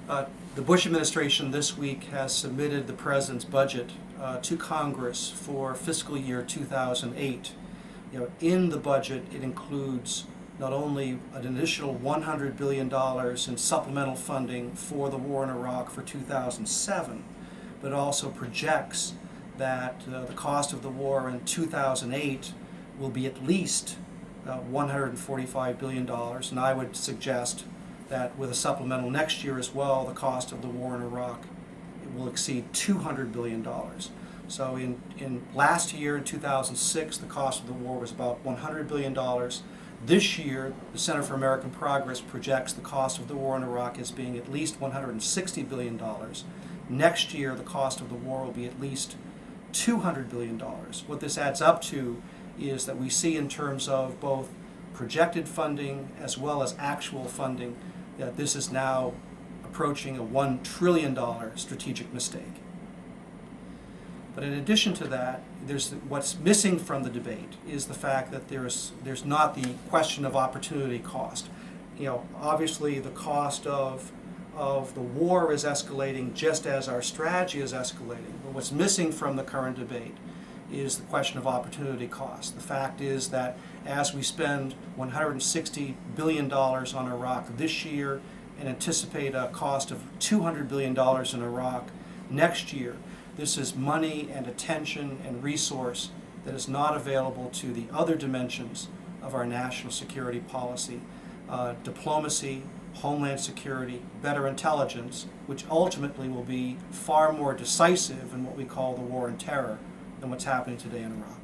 The Bush administration this week has submitted the president's budget to Congress for fiscal year 2008. In the budget, it includes not only an additional $100 billion in supplemental funding for the war in Iraq for 2007, but also projects that the cost of the war in 2008 will be at least $145 billion, and I would suggest that with a supplemental next year as well, the cost of the war in Iraq will exceed $200 billion. So in last year, in 2006, the cost of the war was about $100 billion. This year, the Center for American Progress projects the cost of the war in Iraq as being at least $160 billion. Next year, the cost of the war will be at least $200 billion. What this adds up to is that we see in terms of both projected funding as well as actual funding that this is now approaching a $1 trillion strategic mistake. But in addition to that, what's missing from the debate is the fact that there's not the question of opportunity cost. Obviously the cost of the war is escalating just as our strategy is escalating. But what's missing from the current debate is the question of opportunity cost. The fact is that as we spend $160 billion on Iraq this year and anticipate a cost of $200 billion in Iraq next year, this is money and attention and resource that is not available to the other dimensions of our national security policy, diplomacy, homeland security, better intelligence, which ultimately will be far more decisive in what we call the war on terror than what's happening today in Iraq.